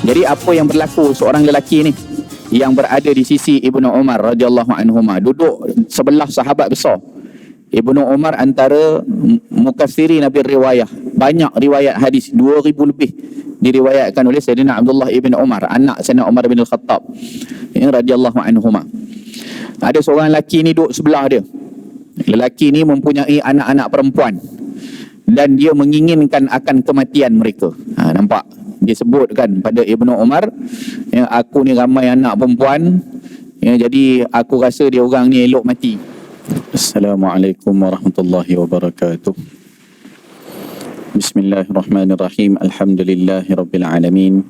Jadi apa yang berlaku, seorang lelaki ni yang berada di sisi Ibnu Umar radhiyallahu anhuma, duduk sebelah sahabat besar. Ibnu Umar antara mukassiri Nabi riwayah, banyak riwayat hadis, 2000 lebih diriwayatkan oleh Sayyidina Abdullah ibn Umar, anak Sayyidina Umar bin Al-Khattab radhiyallahu anhuma. Ada seorang lelaki ni duduk sebelah dia. Lelaki ni mempunyai anak-anak perempuan dan dia menginginkan akan kematian mereka. Nampak? Dia sebutkan pada Ibnu Umar, aku ni ramai anak perempuan, jadi aku rasa dia orang ni elok mati. Assalamualaikum warahmatullahi wabarakatuh. Bismillahirrahmanirrahim. Alhamdulillahirabbil alamin.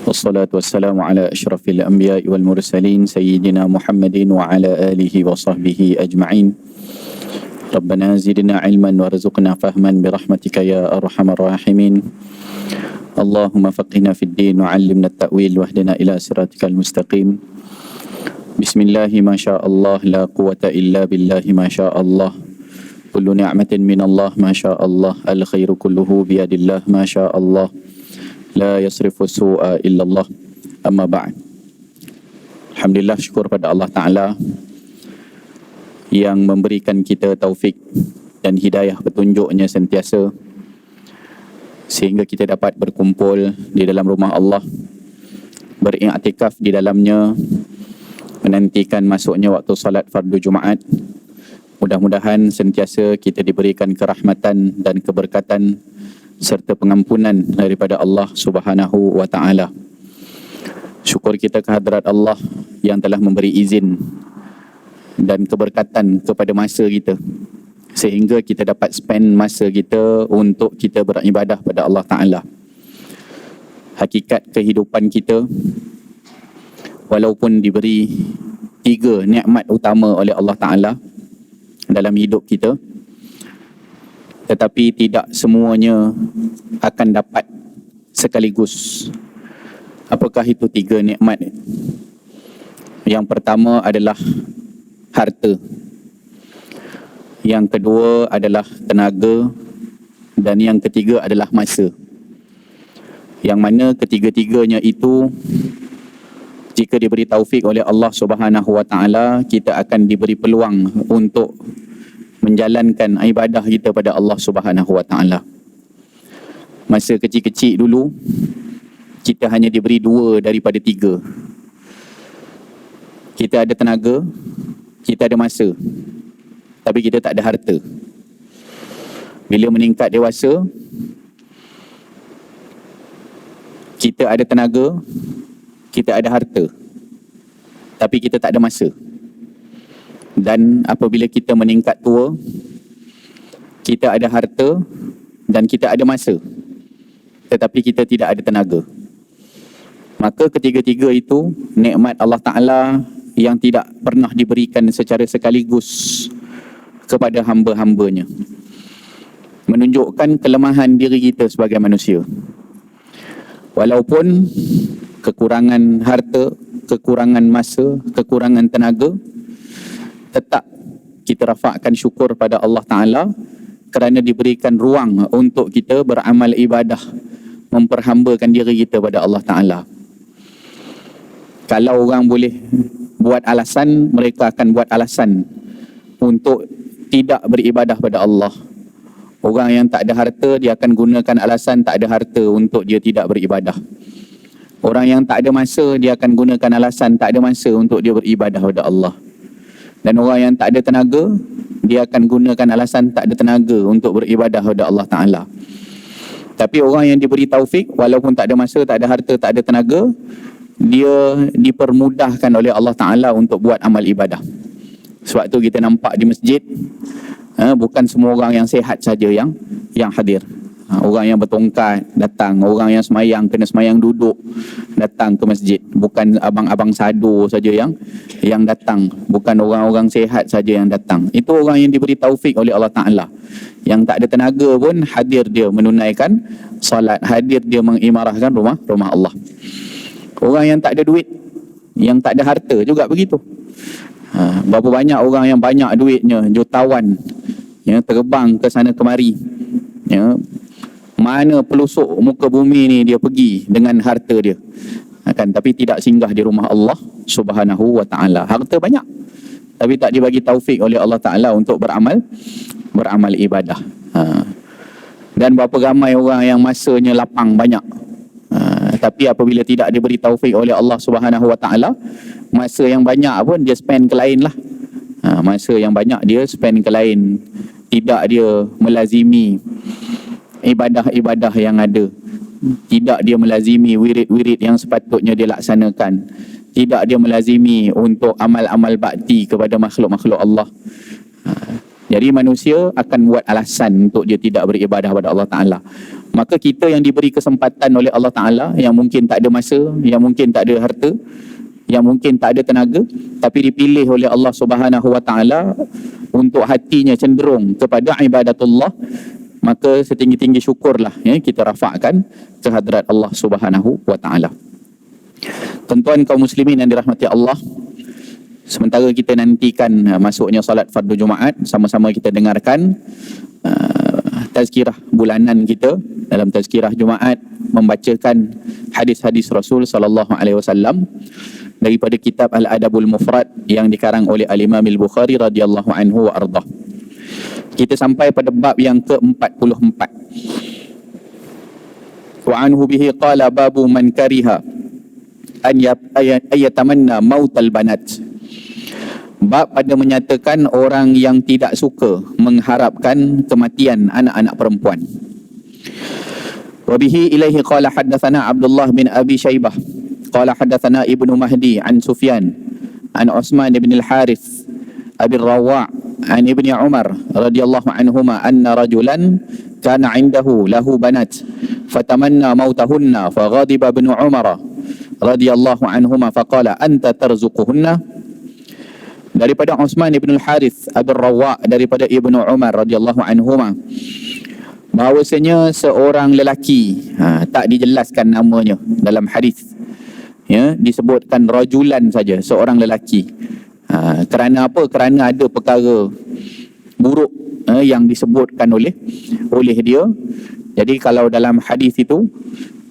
Wassalatu wassalamu ala asyrafil anbiya'i wal mursalin sayyidina Muhammadin wa ala alihi wa sahbihi ajma'in. Rabbana zidna ilman warzuqna fahman birahmatika ya arhamar rahimin. Allahumma faqihna fid din wa 'allimna at-ta'wil wahdina ila siratikal mustaqim. Bismillahi ma syaa Allah la quwwata illa billahi ma syaa Allah. Kullu ni'matin min Allah ma syaa Allah. Al khairu kulluhu bi yadillah ma syaa Allah. La yasrifu su'a illa Allah. Amma ba'd. Alhamdulillah, syukur pada Allah Ta'ala yang memberikan kita taufik dan hidayah petunjuknya sentiasa sehingga kita dapat berkumpul di dalam rumah Allah, beriktikaf di dalamnya, menantikan masuknya waktu salat fardu Jumaat. Mudah-mudahan sentiasa kita diberikan kerahmatan dan keberkatan serta pengampunan daripada Allah Subhanahu wa Ta'ala. Syukur kita kehadrat Allah yang telah memberi izin dan keberkatan kepada masa kita sehingga kita dapat spend masa kita untuk kita beribadah pada Allah Ta'ala. Hakikat kehidupan kita, walaupun diberi 3 nikmat utama oleh Allah Ta'ala dalam hidup kita, tetapi tidak semuanya akan dapat sekaligus. Apakah itu 3 nikmat? Yang pertama adalah harta. Yang kedua adalah tenaga. Dan yang ketiga adalah masa. Yang mana ketiga-tiganya itu, jika diberi taufik oleh Allah Subhanahu wa Ta'ala, kita akan diberi peluang untuk menjalankan ibadah kita pada Allah Subhanahu wa Ta'ala. Masa kecil-kecil dulu, kita hanya diberi 2 daripada 3. Kita ada tenaga, kita ada masa, tapi kita tak ada harta. Bila meningkat dewasa, kita ada tenaga, kita ada harta, tapi kita tak ada masa. Dan apabila kita meningkat tua, kita ada harta dan kita ada masa, tetapi kita tidak ada tenaga. Maka ketiga-tiga itu nikmat Allah Ta'ala yang tidak pernah diberikan secara sekaligus kepada hamba-hambanya. Menunjukkan kelemahan diri kita sebagai manusia. Walaupun kekurangan harta, kekurangan masa, kekurangan tenaga, tetap kita rafakkan syukur pada Allah Ta'ala kerana diberikan ruang untuk kita beramal ibadah, memperhambakan diri kita pada Allah Ta'ala. Kalau orang boleh buat alasan, mereka akan buat alasan untuk tidak beribadah pada Allah. Orang yang tak ada harta, dia akan gunakan alasan tak ada harta untuk dia tidak beribadah. Orang yang tak ada masa, dia akan gunakan alasan tak ada masa untuk dia beribadah pada Allah. Dan orang yang tak ada tenaga, dia akan gunakan alasan tak ada tenaga untuk beribadah kepada Allah Ta'ala. Tapi orang yang diberi taufik, walaupun tak ada masa, tak ada harta, tak ada tenaga, dia dipermudahkan oleh Allah Ta'ala untuk buat amal ibadah. Sebab tu kita nampak di masjid, bukan semua orang yang sehat saja yang hadir. Orang yang bertongkat datang, orang yang semayang, kena semayang duduk datang ke masjid. Bukan abang-abang sado saja yang datang, bukan orang-orang sehat saja yang datang. Itu orang yang diberi taufik oleh Allah Ta'ala. Yang tak ada tenaga pun hadir dia menunaikan salat, hadir dia mengimarahkan rumah Allah. Orang yang tak ada duit, yang tak ada harta juga begitu. Berapa banyak orang yang banyak duitnya, jutawan, terbang ke sana kemari, Mana pelusuk muka bumi ni dia pergi dengan harta dia. Kan, tapi tidak singgah di rumah Allah Subhanahu wa taala. Harta banyak, tapi tak dibagi taufik oleh Allah Taala untuk beramal ibadah. Dan berapa ramai orang yang masanya lapang banyak, tapi apabila tidak diberi taufik oleh Allah Subhanahu wa taala, masa yang banyak pun dia spend ke lain lah. Masa yang banyak dia spend ke lain, tidak dia melazimi ibadah-ibadah yang ada, tidak dia melazimi wirid-wirid yang sepatutnya dia laksanakan, tidak dia melazimi untuk amal-amal bakti kepada makhluk-makhluk Allah. Jadi manusia akan buat alasan untuk dia tidak beribadah kepada Allah Ta'ala. Maka kita yang diberi kesempatan oleh Allah Ta'ala, yang mungkin tak ada masa, yang mungkin tak ada harta, yang mungkin tak ada tenaga, tapi dipilih oleh Allah Subhanahu wa taala untuk hatinya cenderung kepada ibadatullah, maka setinggi-tinggi syukurlah kita rafakkan ke hadrat Allah Subhanahu wa taala. Tuan-tuan kaum muslimin yang dirahmati Allah, sementara kita nantikan masuknya solat fardu Jumaat, sama-sama kita dengarkan tazkirah bulanan kita. Dalam tazkirah Jumaat membacakan hadis-hadis Rasul sallallahu alaihi wasallam daripada kitab Al-Adabul Mufrad yang dikarang oleh Al-Imam Al-Bukhari radhiyallahu anhu wa ardah. Kita sampai pada bab yang ke-44. Wa anhu bihi qala babu man kariha an yatamanna mautal banat. Bab pada menyatakan orang yang tidak suka mengharapkan kematian anak-anak perempuan. Wa bihi ilaihi qala haddatsana Abdullah bin Abi Syaibah qala haddatsana Ibnu Mahdi an Sufyan an Utsman bin Al-Harith Abi Rawa' an Ibni Umar radhiyallahu anhuma anna rajulan kana 'indahu lahu banat fatamanna mautahunna faghadiba Ibnu Umar radhiyallahu anhuma faqala anta tarzuquhunna. Daripada Utsman bin Al-Harith Abi Rawa' daripada Ibnu Umar radhiyallahu anhuma, bahawasanya seorang lelaki, tak dijelaskan namanya dalam hadis, disebutkan rajulan saja, seorang lelaki. Kerana apa? Kerana ada perkara buruk yang disebutkan oleh dia. Jadi kalau dalam hadis itu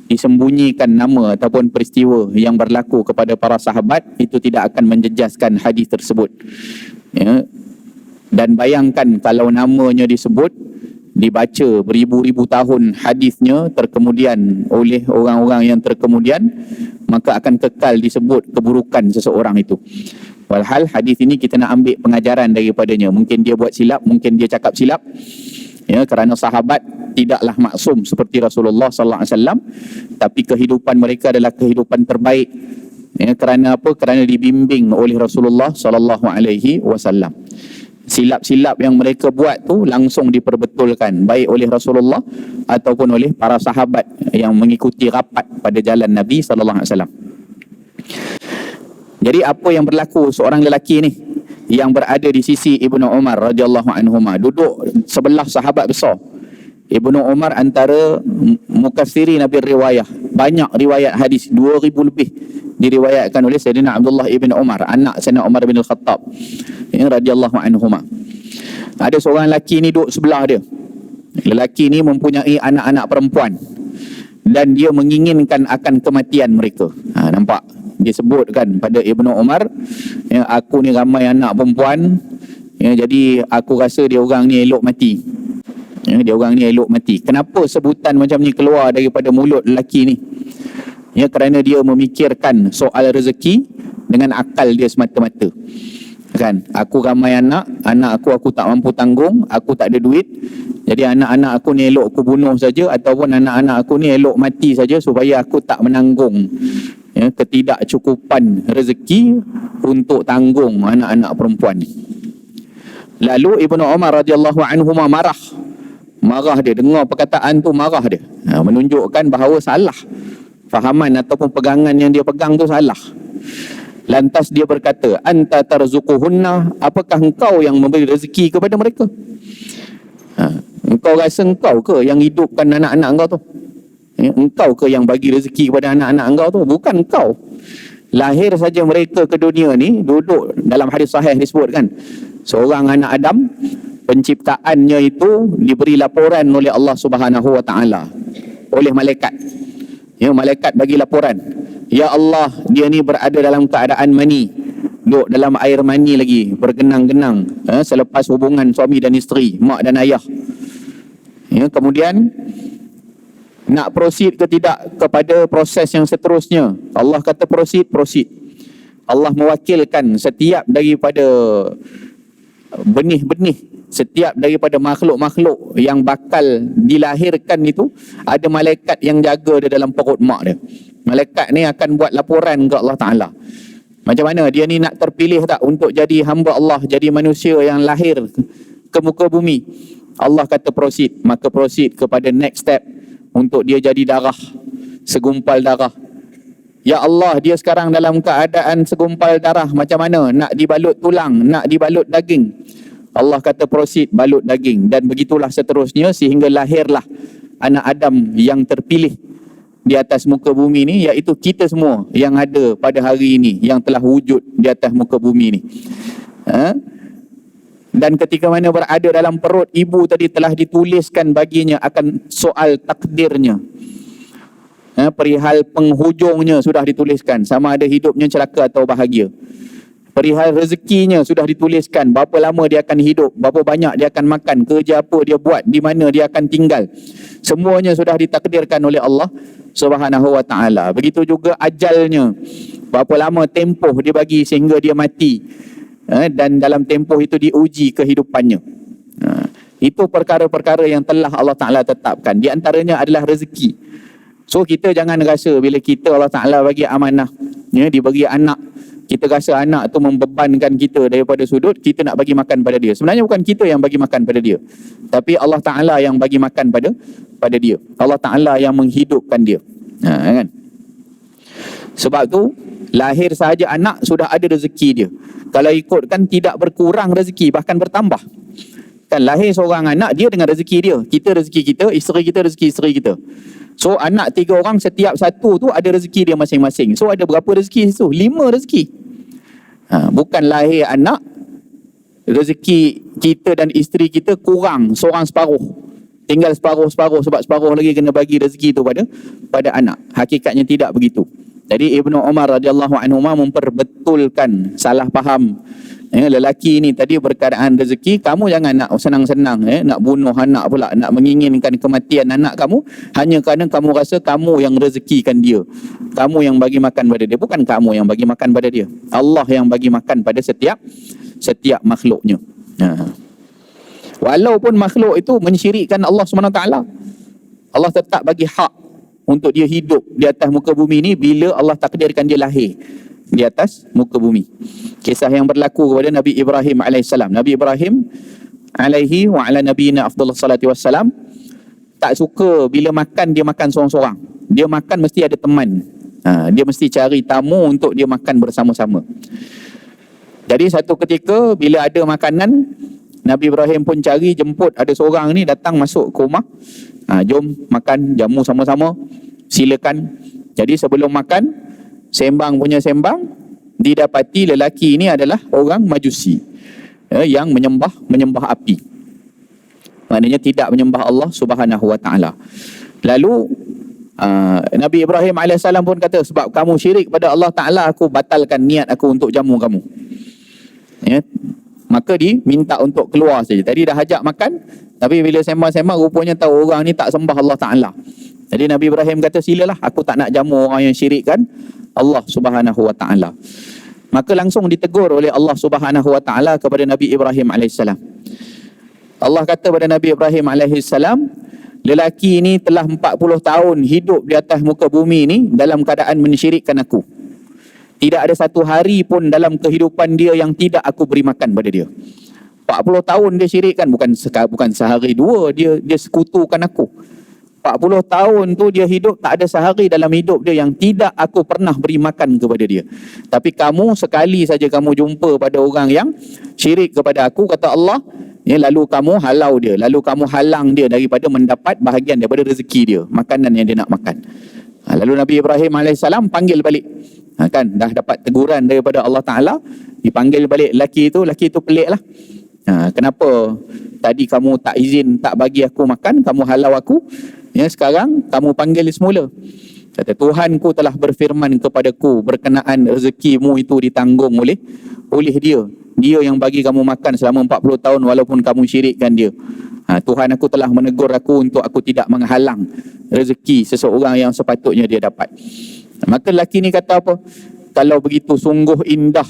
disembunyikan nama ataupun peristiwa yang berlaku kepada para sahabat, itu tidak akan menjejaskan hadis tersebut. Dan bayangkan kalau namanya disebut, dibaca beribu-ribu tahun hadisnya terkemudian oleh orang-orang yang terkemudian, maka akan kekal disebut keburukan seseorang itu. Walhal hadis ini kita nak ambil pengajaran daripadanya. Mungkin dia buat silap, mungkin dia cakap silap, kerana sahabat tidaklah maksum seperti Rasulullah sallallahu alaihi wasallam, tapi kehidupan mereka adalah kehidupan terbaik. Kerana apa? Kerana dibimbing oleh Rasulullah sallallahu alaihi wasallam. Silap-silap yang mereka buat tu langsung diperbetulkan, baik oleh Rasulullah ataupun oleh para sahabat yang mengikuti rapat pada jalan Nabi sallallahu alaihi wasallam. Jadi apa yang berlaku, seorang lelaki ni yang berada di sisi Ibnu Umar radhiyallahu anhuma, duduk sebelah sahabat besar. Ibnu Umar antara mukassirin Nabi riwayah, banyak riwayat hadis, 2000 lebih diriwayatkan oleh Sayyidina Abdullah ibn Umar, anak Sayyidina Umar bin Al-Khattab radhiyallahu anhuma. Ada seorang lelaki ni duduk sebelah dia. Lelaki ni mempunyai anak-anak perempuan dan dia menginginkan akan kematian mereka. Nampak? Dia sebutkan pada Ibnu Umar, aku ni ramai anak perempuan, jadi aku rasa dia orang ni elok mati. Dia orang ni elok mati. Kenapa sebutan macam ni keluar daripada mulut lelaki ni? Kerana dia memikirkan soal rezeki dengan akal dia semata-mata. Kan? Aku ramai anak aku tak mampu tanggung, aku tak ada duit. Jadi anak-anak aku ni elok aku bunuh saja, ataupun anak-anak aku ni elok mati saja supaya aku tak menanggung ketidakcukupan rezeki untuk tanggung anak-anak perempuan ni. Lalu Ibnu Umar radhiyallahu anhu marah dia, dengar perkataan tu marah dia. Menunjukkan bahawa salah fahaman ataupun pegangan yang dia pegang tu salah. Lantas dia berkata, anta tarzuquhunna, apakah engkau yang memberi rezeki kepada mereka? Engkau rasa engkau ke yang hidupkan anak-anak engkau tu? Engkau ke yang bagi rezeki kepada anak-anak engkau tu? Bukan engkau. Lahir saja mereka ke dunia ni, duduk dalam hadis sahih disebutkan, seorang anak Adam penciptaannya itu diberi laporan oleh Allah Subhanahu wa taala, oleh malaikat. Ya, malaikat bagi laporan, ya Allah, dia ni berada dalam keadaan mani, duduk dalam air mani lagi, bergenang-genang, selepas hubungan suami dan isteri, mak dan ayah. Ya, kemudian nak proceed ke tidak kepada proses yang seterusnya. Allah kata proceed. Allah mewakilkan setiap daripada benih-benih, setiap daripada makhluk-makhluk yang bakal dilahirkan itu, ada malaikat yang jaga dia dalam perut mak dia. Malaikat ni akan buat laporan ke Allah Ta'ala. Macam mana dia ni nak terpilih tak untuk jadi hamba Allah, jadi manusia yang lahir ke muka bumi. Allah kata proceed, maka proceed kepada next step, untuk dia jadi darah, segumpal darah. Ya Allah, dia sekarang dalam keadaan segumpal darah, macam mana? Nak dibalut tulang, nak dibalut daging. Allah kata proceed, balut daging. Dan begitulah seterusnya sehingga lahirlah anak Adam yang terpilih di atas muka bumi ni, iaitu kita semua yang ada pada hari ini, yang telah wujud di atas muka bumi ni. Dan ketika mana berada dalam perut ibu tadi, telah dituliskan baginya akan soal takdirnya. Perihal penghujungnya sudah dituliskan, sama ada hidupnya celaka atau bahagia. Perihal rezekinya sudah dituliskan, berapa lama dia akan hidup, berapa banyak dia akan makan, kerja apa dia buat, di mana dia akan tinggal. Semuanya sudah ditakdirkan oleh Allah Subhanahu wa taala. Begitu juga ajalnya, berapa lama tempoh dia bagi sehingga dia mati. Dan dalam tempoh itu diuji kehidupannya. Itu perkara-perkara yang telah Allah Ta'ala tetapkan. Di antaranya adalah rezeki. So kita jangan rasa bila kita Allah Ta'ala bagi amanah, dibagi anak, kita rasa anak tu membebankan kita daripada sudut kita nak bagi makan pada dia. Sebenarnya bukan kita yang bagi makan pada dia, tapi Allah Ta'ala yang bagi makan pada dia. Allah Ta'ala yang menghidupkan dia. Kan? Sebab tu lahir sahaja anak sudah ada rezeki dia. Kalau ikutkan tidak berkurang rezeki, bahkan bertambah. Kan lahir seorang anak, dia dengan rezeki dia. Kita rezeki kita, isteri kita rezeki isteri kita. So anak 3 orang, setiap satu tu ada rezeki dia masing-masing. So ada berapa rezeki situ? 5 rezeki. Bukan lahir anak, rezeki kita dan isteri kita kurang, seorang separuh. Tinggal separuh-separuh, sebab separuh lagi kena bagi rezeki tu pada anak. Hakikatnya tidak begitu. Jadi Ibnu Umar radhiyallahu anhu memperbetulkan salah faham. Lelaki ni tadi berkadaan rezeki, kamu jangan nak senang-senang nak bunuh anak pula, nak menginginkan kematian anak kamu hanya kerana kamu rasa kamu yang rezekikan dia, kamu yang bagi makan pada dia. Bukan kamu yang bagi makan pada dia, Allah yang bagi makan pada setiap makhluknya. Walaupun makhluk itu mensyirikkan Allah SWT, Allah tetap bagi hak untuk dia hidup di atas muka bumi ni bila Allah takdirkan dia lahir di atas muka bumi. Kisah yang berlaku kepada Nabi Ibrahim AS. Nabi Ibrahim alaihi wa ala nabiyina afdalus salati wassalam tak suka bila makan, dia makan seorang-seorang. Dia makan mesti ada teman. Dia mesti cari tamu untuk dia makan bersama-sama. Jadi satu ketika bila ada makanan, Nabi Ibrahim pun cari, jemput, ada seorang ni datang masuk ke rumah. Jom makan jamu sama-sama, silakan. Jadi sebelum makan, sembang punya sembang, didapati lelaki ini adalah orang Majusi, yang menyembah api. Maknanya tidak menyembah Allah Subhanahu wa taala. Lalu Nabi Ibrahim AS pun kata, sebab kamu syirik pada Allah Ta'ala, aku batalkan niat aku untuk jamu kamu. Maka diminta untuk keluar saja. Tadi dah ajak makan, tapi bila sembang-sembang rupanya tahu orang ni tak sembah Allah Ta'ala. Jadi Nabi Ibrahim kata, silalah, aku tak nak jamu orang yang syirikkan Allah Subhanahu wa Ta'ala. Maka langsung ditegur oleh Allah Subhanahu wa Ta'ala kepada Nabi Ibrahim AS. Allah kata kepada Nabi Ibrahim AS, lelaki ini telah 40 tahun hidup di atas muka bumi ini dalam keadaan mensyirikkan aku. Tidak ada satu hari pun dalam kehidupan dia yang tidak aku beri makan pada dia. 40 tahun dia syirikkan, bukan sehari dua, dia sekutukan aku. 40 tahun tu dia hidup, tak ada sehari dalam hidup dia yang tidak aku pernah beri makan kepada dia. Tapi kamu sekali saja kamu jumpa pada orang yang syirik kepada aku, kata Allah, lalu kamu halau dia, lalu kamu halang dia daripada mendapat bahagian daripada rezeki dia, makanan yang dia nak makan. Lalu Nabi Ibrahim AS panggil balik. Kan dah dapat teguran daripada Allah Ta'ala, dipanggil balik lelaki itu pelik lah. Kenapa tadi kamu tak izin, tak bagi aku makan, kamu halau aku, sekarang kamu panggil semula. Kata, Tuhanku telah berfirman kepadaku berkenaan rezekimu itu ditanggung oleh dia. Dia yang bagi kamu makan selama 40 tahun walaupun kamu syirikkan dia. Tuhan aku telah menegur aku untuk aku tidak menghalang rezeki seseorang yang sepatutnya dia dapat. Maka lelaki ni kata apa? Kalau begitu sungguh indah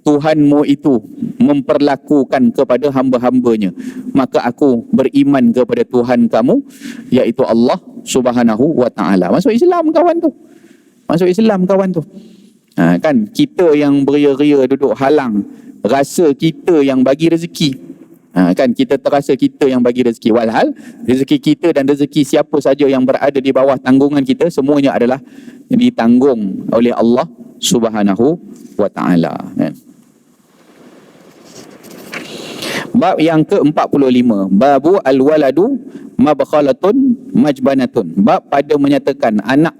Tuhanmu itu memperlakukan kepada hamba-hambanya, maka aku beriman kepada Tuhan kamu, iaitu Allah Subhanahu wa ta'ala. Masuk Islam kawan tu. Kan kita yang beria-ria duduk halang, rasa kita yang bagi rezeki. Kan kita terasa kita yang bagi rezeki. Walhal rezeki kita dan rezeki siapa saja yang berada di bawah tanggungan kita, semuanya adalah ditanggung oleh Allah Subhanahu wa ta'ala. Bab yang ke-45, babu al-waladu mabkhalatun majbanatun. Bab pada menyatakan anak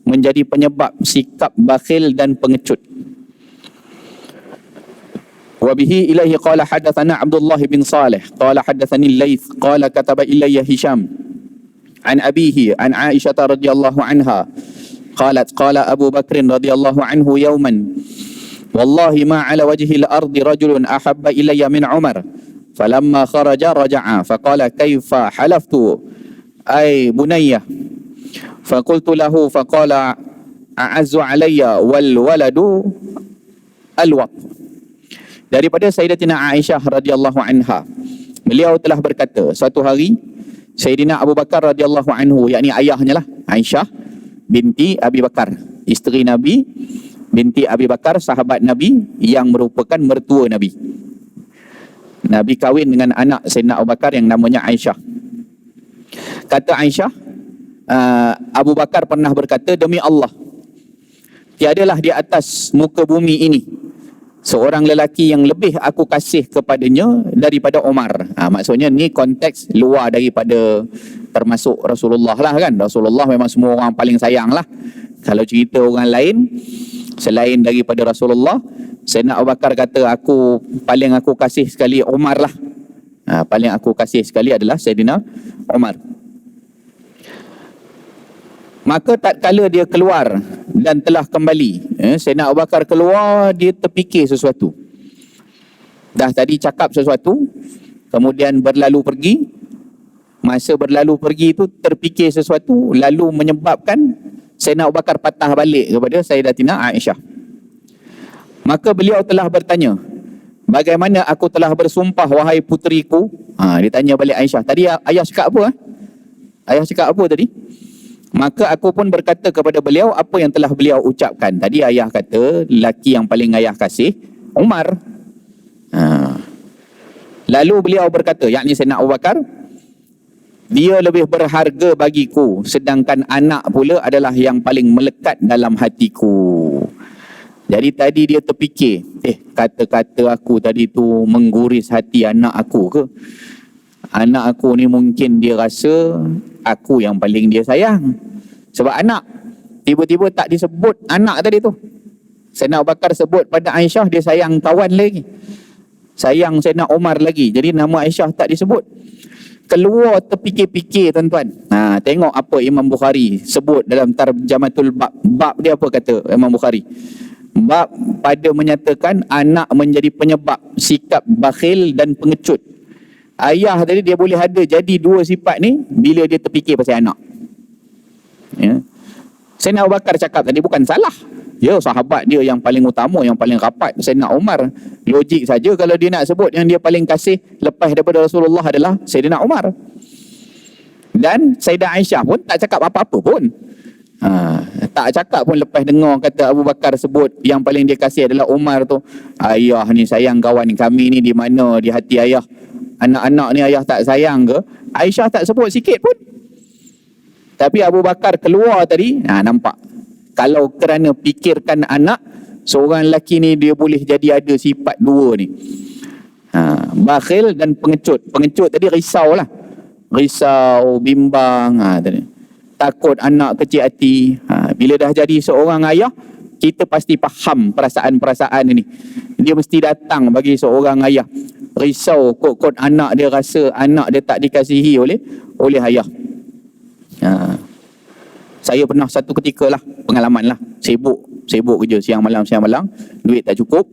menjadi penyebab sikap bakhil dan pengecut. Wa bihi ilaihi qala hadatsana Abdullah bin Salih qala hadatsani al-Laits qala kataba ilayya Hisham an abihi an Aisyah radhiyallahu anha qalat qala Abu Bakr radhiyallahu anhu yawman wallahi ma ala wajhi al-ardi rajulun ahabba ilayya min Umar falamma kharaja raja'a faqala kaifa halaftu ay bunayya faqultu lahu faqala a'azzu alayya wal waladu alwat. Daripada Sayyidatina Aisyah radhiyallahu anha, beliau telah berkata, suatu hari Sayyidina Abu Bakar radhiyallahu anhu, yakni ayahnya lah, Aisyah binti Abi Bakar, isteri Nabi, binti Abi Bakar, sahabat Nabi yang merupakan mertua Nabi. Nabi kahwin dengan anak Sayyidina Abu Bakar yang namanya Aisyah. Kata Aisyah, Abu Bakar pernah berkata, demi Allah, tiadalah di atas muka bumi ini seorang lelaki yang lebih aku kasih kepadanya daripada Umar. Maksudnya ni konteks luar daripada termasuk Rasulullah lah kan. Rasulullah memang semua orang paling sayang lah. Kalau cerita orang lain selain daripada Rasulullah, Sayyidina Abu Bakar kata paling aku kasih sekali Umar lah. Paling aku kasih sekali adalah Sayyidina Umar. Maka tatkala dia keluar dan telah kembali, Sayyidina Abu Bakar keluar, dia terfikir sesuatu. Dah tadi cakap sesuatu, kemudian berlalu pergi. Masa berlalu pergi itu terfikir sesuatu, lalu menyebabkan Sayyidina Abu Bakar patah balik kepada Sayyidatina Aisyah. Maka beliau telah bertanya, bagaimana aku telah bersumpah wahai puteriku? Dia tanya balik Aisyah. Tadi ayah cakap apa? Ayah cakap apa tadi? Maka aku pun berkata kepada beliau apa yang telah beliau ucapkan. Tadi ayah kata lelaki yang paling ayah kasih Umar. Lalu beliau berkata, yakni Sayyidina Abu Bakar, dia lebih berharga bagiku, sedangkan anak pula adalah yang paling melekat dalam hatiku. Jadi tadi dia terfikir, kata-kata aku tadi tu mengguris hati anak aku ke? Anak aku ni mungkin dia rasa aku yang paling dia sayang. Sebab anak, tiba-tiba tak disebut anak tadi tu. Sayyidina Abu Bakar sebut pada Aisyah, dia sayang kawan lagi, sayang Sayyidina Umar lagi. Jadi nama Aisyah tak disebut. Keluar terfikir-fikir tuan-tuan. Tengok apa Imam Bukhari sebut dalam Tarjamatul Bab. Bab dia apa kata Imam Bukhari? Bab pada menyatakan anak menjadi penyebab sikap bakhil dan pengecut. Ayah tadi dia boleh ada jadi dua sifat ni bila dia terfikir pasal anak. Sayyidina Abu Bakar cakap tadi bukan salah. Ya, sahabat dia yang paling utama, yang paling rapat, Sayyidina Umar. Logik saja kalau dia nak sebut yang dia paling kasih lepas daripada Rasulullah adalah Sayyidina Umar. Dan Sayyidah Aisyah pun tak cakap apa-apa pun. Tak cakap pun lepas dengar kata Abu Bakar sebut yang paling dia kasih adalah Umar tu. Ayah ni sayang kawan kami ni di mana di hati ayah? Anak-anak ni ayah tak sayang ke? Aisyah tak sebut sikit pun. Tapi Abu Bakar keluar tadi, nampak. Kalau kerana fikirkan anak, seorang lelaki ni dia boleh jadi ada sifat dua ni. Bakhil dan pengecut. Pengecut tadi risau lah. Risau, bimbang. Tadi. Takut anak kecil hati. Bila dah jadi seorang ayah, kita pasti faham perasaan-perasaan ini. Dia mesti datang bagi seorang ayah risau kot-kot anak dia rasa anak dia tak dikasihi oleh ayah. Saya pernah satu ketika lah, pengalaman lah, sibuk kerja siang malam, duit tak cukup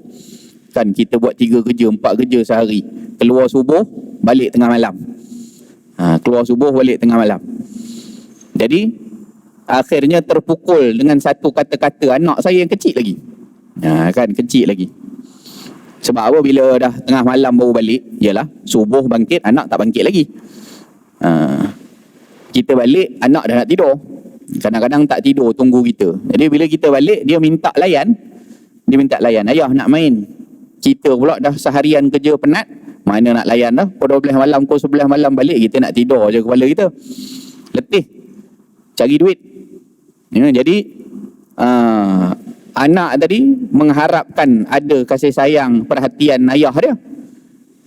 kan, kita buat 3 kerja 4 kerja sehari, keluar subuh balik tengah malam. Jadi akhirnya terpukul dengan satu kata-kata anak saya yang kecil lagi. Kecil lagi. Sebab apa, bila dah tengah malam baru balik, yalah subuh bangkit, anak tak bangkit lagi. Kita balik, anak dah nak tidur. Kadang-kadang tak tidur, tunggu kita. Jadi bila kita balik, dia minta layan. Ayah nak main. Kita pula dah seharian kerja penat, mana nak layan dah. Pukul 12 malam, pukul 11 malam balik, kita nak tidur je kepala kita. Letih. Cari duit. Jadi anak tadi mengharapkan ada kasih sayang, perhatian ayah dia.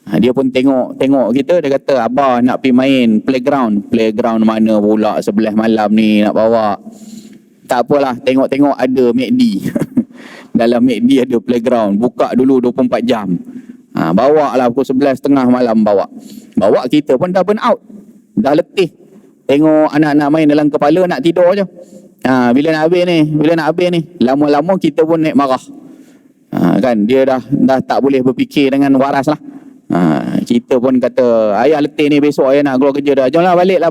Dia pun tengok kita, dia kata, abah nak pergi main playground mana pula 11 malam ni nak bawa. Tak apalah, tengok ada McD. Dalam McD ada playground, buka dulu 24 jam. Bawa lah pukul 11.30 malam bawa. Kita pun dah burn out, dah letih. Tengok anak-anak main dalam kepala, nak tidur je. Bila nak habis ni, lama-lama kita pun naik marah. Kan, dia dah tak boleh berfikir dengan waras lah. Kita pun kata, ayah letih ni, besok ayah nak keluar kerja dah, jomlah balik.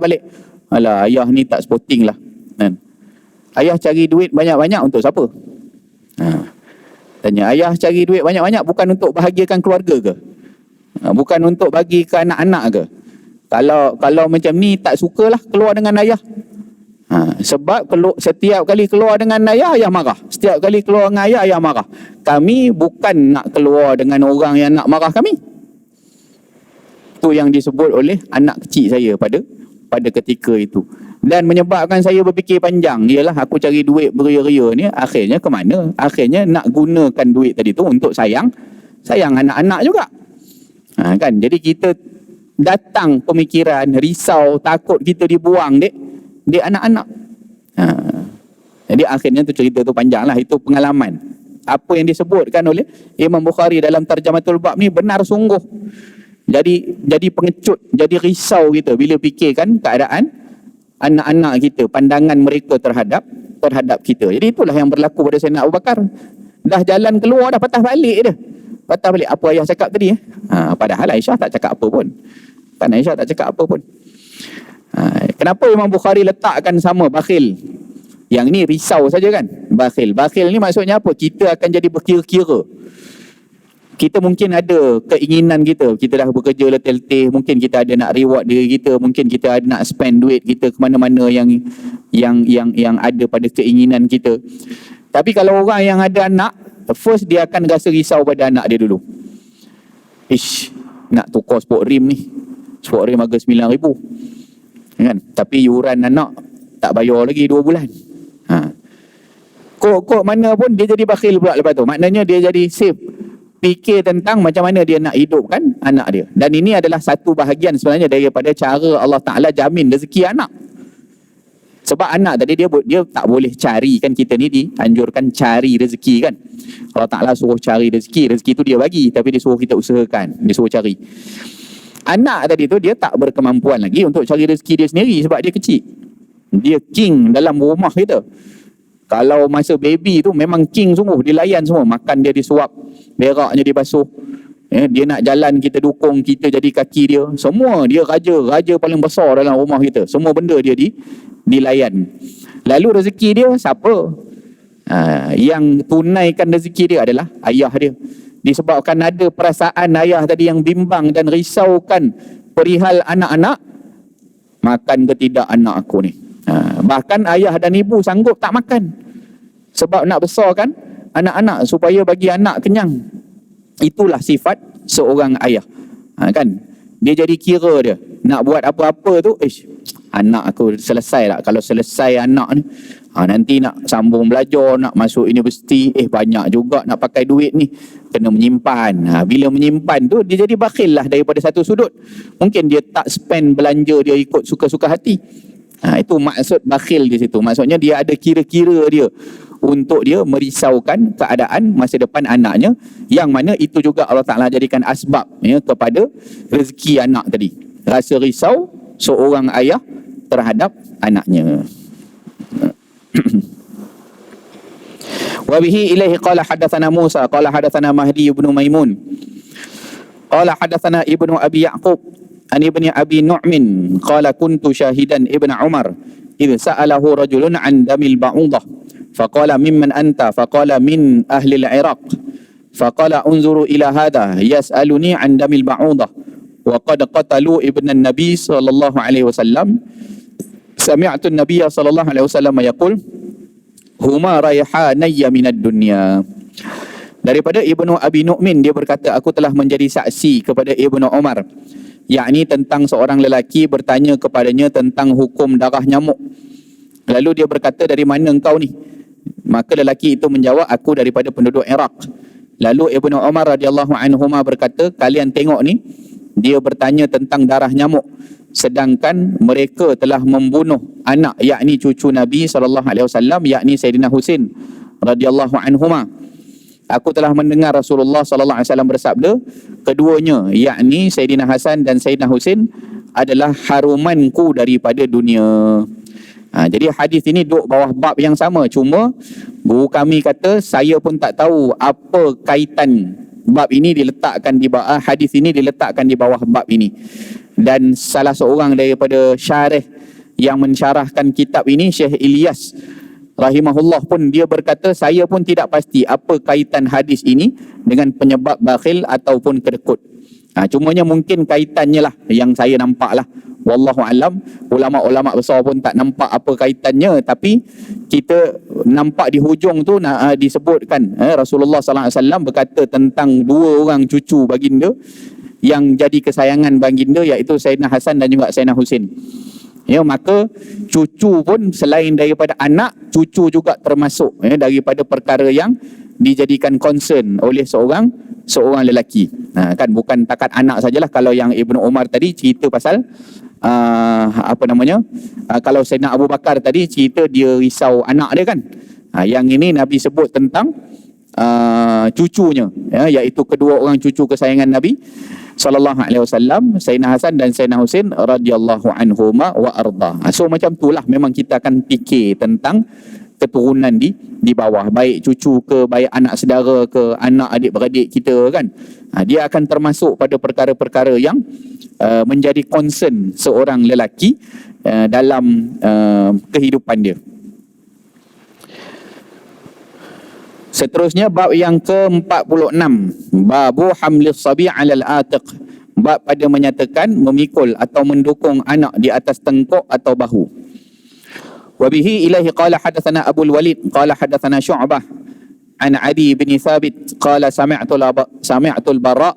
Alah, ayah ni tak sporting lah kan? Ayah cari duit banyak-banyak untuk siapa? Tanya, ayah cari duit banyak-banyak bukan untuk bahagiakan keluarga ke? Bukan untuk bagi ke anak-anak ke? Kalau macam ni, tak sukalah keluar dengan ayah. Sebab setiap kali keluar dengan ayah marah. Setiap kali keluar dengan ayah marah. Kami bukan nak keluar dengan orang yang nak marah kami. Itu yang disebut oleh anak kecil saya pada ketika itu. Dan menyebabkan saya berfikir panjang, ialah aku cari duit beria-ria ni, akhirnya ke mana? Akhirnya nak gunakan duit tadi tu untuk sayang anak-anak juga. Kan, jadi kita datang pemikiran risau, takut kita dibuang dek anak-anak. Jadi akhirnya tu cerita tu panjang lah. Itu pengalaman. Apa yang disebutkan oleh Imam Bukhari dalam Tarjamatul Bab ni benar sungguh. Jadi pengecut, jadi risau kita bila fikirkan keadaan anak-anak kita, pandangan mereka terhadap kita. Jadi itulah yang berlaku pada Sayyidina Abu Bakar. Dah jalan keluar, dah patah balik dia. Apa ayah cakap tadi? Padahal Aisyah tak cakap apa pun. Kenapa Imam Bukhari letakkan sama bakhil? Yang ni risau saja kan? Bakhil ni maksudnya apa? Kita akan jadi berkira-kira. Kita mungkin ada keinginan kita dah bekerja letih-letih, mungkin kita ada nak reward diri kita, mungkin kita ada nak spend duit kita ke mana-mana yang ada pada keinginan kita. Tapi kalau orang yang ada anak, first dia akan rasa risau pada anak dia dulu. Nak tukar sport rim ni. Sport rim harga 9,000. Kan? Tapi yuran anak tak bayar lagi 2 bulan. Kok mana pun dia jadi bakhil pula lepas tu. Maknanya dia jadi save, fikir tentang macam mana dia nak hidupkan anak dia. Dan ini adalah satu bahagian sebenarnya daripada cara Allah Ta'ala jamin rezeki anak. Sebab anak tadi dia tak boleh cari kan, kita ni dianjurkan cari rezeki kan. Allah Ta'ala suruh cari rezeki tu dia bagi, tapi dia suruh kita usahakan, dia suruh cari. Anak tadi tu dia tak berkemampuan lagi untuk cari rezeki dia sendiri sebab dia kecil. Dia king dalam rumah kita. Kalau masa baby tu memang king sungguh, dia layan semua. Makan dia disuap, beraknya dibasuh. Dia nak jalan, kita dukung, kita jadi kaki dia. Semua dia raja paling besar dalam rumah kita. Semua benda dia dilayan. Lalu rezeki dia siapa? Yang tunaikan rezeki dia adalah ayah dia. Disebabkan ada perasaan ayah tadi yang bimbang dan risaukan perihal anak-anak, makan ke tidak anak aku ni. Bahkan ayah dan ibu sanggup tak makan sebab nak besarkan anak-anak supaya bagi anak kenyang. Itulah sifat seorang ayah. Kan, dia jadi kira dia nak buat apa-apa tu, anak aku selesai tak? Kalau selesai anak ni, nanti nak sambung belajar, nak masuk universiti, banyak juga nak pakai duit ni, kena menyimpan. Bila menyimpan tu, dia jadi bakhil lah daripada satu sudut. Mungkin dia tak spend belanja dia ikut suka-suka hati. Itu maksud bakhil di situ. Maksudnya dia ada kira-kira dia untuk dia merisaukan keadaan masa depan anaknya, yang mana itu juga Allah Ta'ala jadikan asbab kepada rezeki anak tadi. Rasa risau seorang ayah terhadap anaknya. Wa bihi ilaihi qala hadatsana Musa qala hadatsana Mahdi ibn Maimun qala hadatsana ibnu Abi Ya'qub an ibni Abi Nu'min qala kuntu syahidan ibn Umar idh sa'alahu rajulun an damil ba'udah faqala mimman anta faqala min ahli al-Iraq faqala unzuru ila hadha yas'aluni an damil ba'udah wa qad qatalu ibn an-nabi sallallahu alaihi wasallam sami'tu an-nabiy sallallahu alaihi wasallam yaqul huma raihanayya minad dunya. Daripada Ibnu Abi Nu'min, dia berkata, aku telah menjadi saksi kepada Ibnu Umar, yakni tentang seorang lelaki bertanya kepadanya tentang hukum darah nyamuk. Lalu dia berkata, dari mana engkau ni? Maka lelaki itu menjawab, aku daripada penduduk Iraq. Lalu Ibnu Umar radhiyallahu anhuma berkata, kalian tengok ni, dia bertanya tentang darah nyamuk, sedangkan mereka telah membunuh anak, yakni cucu Nabi SAW, yakni Sayyidina Husin radhiyallahu anhuma. Aku telah mendengar Rasulullah SAW bersabda, keduanya, yakni Sayyidina Hasan dan Sayyidina Husin, adalah harumanku daripada dunia. Jadi hadis ini duduk bawah bab yang sama, cuma guru kami kata saya pun tak tahu apa kaitan bab ini diletakkan di bawah hadis ini diletakkan di bawah bab ini. Dan salah seorang daripada syarih yang mensyarahkan kitab ini, Syekh Ilyas rahimahullah pun, dia berkata saya pun tidak pasti apa kaitan hadis ini dengan penyebab bakhil ataupun kedekut. Cumanya mungkin kaitannya lah yang saya nampak lah. Wallahu alam, ulama-ulama besar pun tak nampak apa kaitannya, tapi kita nampak di hujung tu disebutkan Rasulullah sallallahu alaihi wasallam berkata tentang dua orang cucu baginda yang jadi kesayangan baginda, iaitu Sayyidina Hasan dan juga Sayyidina Husin. Ya, maka cucu pun selain daripada anak, cucu juga termasuk daripada perkara yang dijadikan concern oleh seorang lelaki. Kan bukan takat anak sajalah. Kalau yang Ibnu Umar tadi cerita pasal kalau Sayyidina Abu Bakar tadi cerita dia risau anak dia kan. Yang ini Nabi sebut tentang cucunya, iaitu kedua orang cucu kesayangan Nabi sallallahu alaihi wasallam, Sayyidina Hasan dan Sayyidina Husin radhiyallahu anhuma wa arda. So macam itulah, memang kita akan fikir tentang keturunan di bawah, baik cucu ke, baik anak saudara ke, anak adik-beradik kita kan. Dia akan termasuk pada perkara-perkara yang menjadi concern seorang lelaki dalam kehidupan dia. Seterusnya bab yang ke-46, babu hamlis sabi' 'alal atiq, bab pada menyatakan memikul atau mendukung anak di atas tengkuk atau bahu. Wa bihi ilaihi qala hadatsana Abu al-Walid qala hadatsana Syu'bah an Adi bin Thabit qala sami'tu al-Bara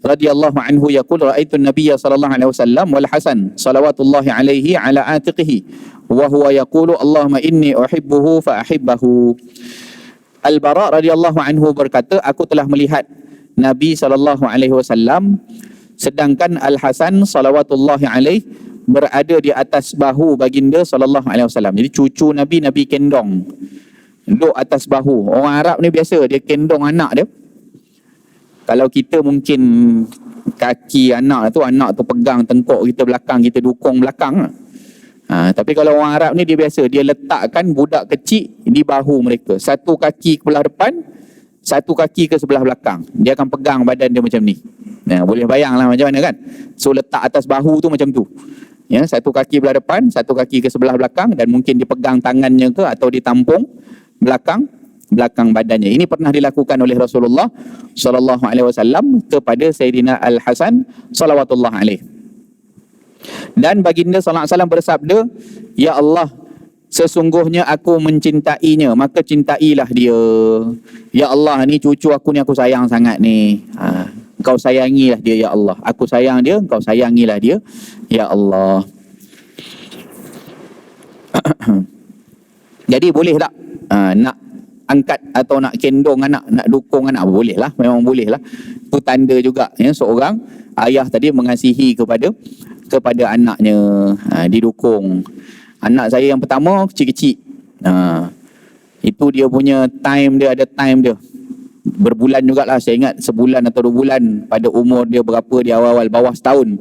radhiyallahu anhu yaqul ra'aitu an-nabiy sallallahu alaihi wasallam wal Hasan salawatullahi alaihi ala atiqihi wa huwa yaqulu Allahumma inni uhibbuhu fa ahibbahu. Al-Bara radhiyallahu anhu berkata, aku telah melihat Nabi sallallahu alaihi wasallam sedangkan Al-Hasan salawatullahi alaihi berada di atas bahu baginda sallallahu alaihi wasallam. Jadi cucu Nabi kendong, duduk atas bahu. Orang Arab ni biasa dia kendong anak dia. Kalau kita mungkin kaki anak tu pegang tengkuk kita belakang, kita dukung belakang. Tapi kalau orang Arab ni dia biasa, dia letakkan budak kecil di bahu mereka. Satu kaki ke belah depan, satu kaki ke sebelah belakang. Dia akan pegang badan dia macam ni. Boleh bayanglah macam mana kan. So letak atas bahu tu macam tu. Ya, satu kaki belah depan, satu kaki ke sebelah belakang, dan mungkin dipegang tangannya ke atau ditampung belakang badannya. Ini pernah dilakukan oleh Rasulullah sallallahu alaihi wasallam kepada Sayyidina Al-Hasan salawatullah alaihi. Dan baginda sallallahu alaihi wasallam bersabda, ya Allah, sesungguhnya aku mencintainya, maka cintailah dia. Ya Allah, ni cucu aku ni aku sayang sangat ni. Engkau sayangilah dia ya Allah. Aku sayang dia, engkau sayangilah dia ya Allah. Jadi boleh tak nak angkat atau nak kendong anak, nak dukung anak? Boleh lah, memang boleh lah. Itu tanda juga seorang ayah tadi mengasihi kepada anaknya, didukung. Anak saya yang pertama kecil-kecil, itu itu dia punya time dia, ada time dia. Berbulan jugalah, saya ingat sebulan atau 2 bulan pada umur dia berapa, dia awal-awal bawah setahun.